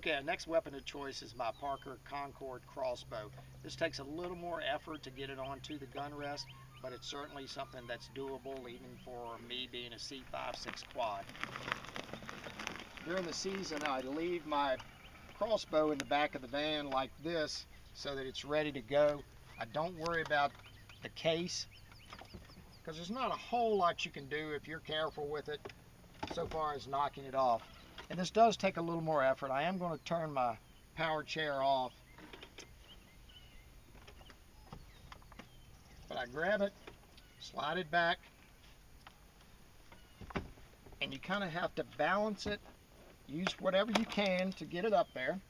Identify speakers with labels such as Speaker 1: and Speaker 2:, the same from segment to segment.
Speaker 1: Okay, our next weapon of choice is my Parker Concorde Crossbow. This takes a little more effort to get it onto the gun rest, but it's certainly something that's doable even for me being a C5-6 quad. During the season, I leave my crossbow in the back of the van like this so that it's ready to go. I don't worry about the case because there's not a whole lot you can do if you're careful with it so far as knocking it off. And this does take a little more effort. I am going to turn my power chair off. But I grab it, slide it back, and you kind of have to balance it. Use whatever you can to get it up there.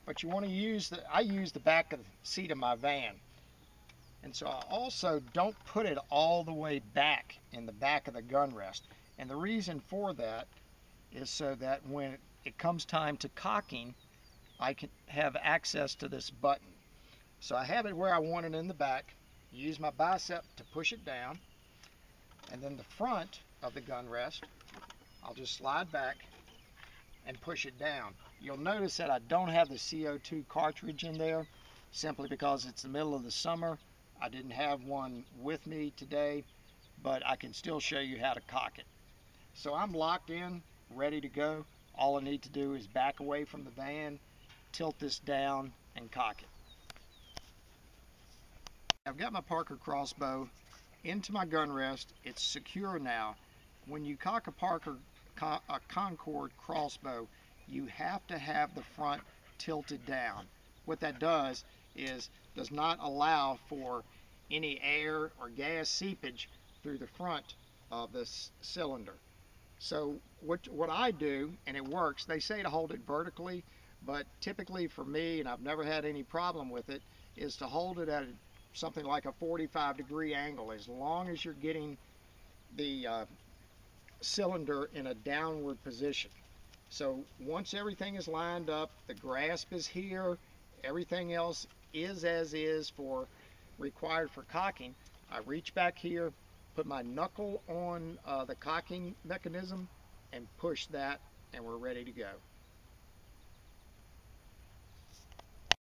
Speaker 1: But you want to use I use the back of the seat of my van. And so I also don't put it all the way back in the back of the gun rest. And the reason for that is so that when it comes time to cocking, I can have access to this button. So I have it where I want it in the back, use my bicep to push it down, and then the front of the gun rest, I'll just slide back and push it down. You'll notice that I don't have the CO2 cartridge in there simply because it's the middle of the summer. I didn't have one with me today, but I can still show you how to cock it. So I'm locked in, ready to go. All I need to do is back away from the van, tilt this down, and cock it. I've got my Parker crossbow into my gun rest. It's secure now. When you cock a Concorde crossbow, you have to have the front tilted down. What that does is does not allow for any air or gas seepage through the front of this cylinder. So what I do, and it works, they say to hold it vertically, but typically for me, and I've never had any problem with it, is to hold it at something like a 45-degree angle, as long as you're getting the cylinder in a downward position. So once everything is lined up, the grasp is here, everything else is as is for required for cocking, I reach back here, put my knuckle on the cocking mechanism and push that, and we're ready to go.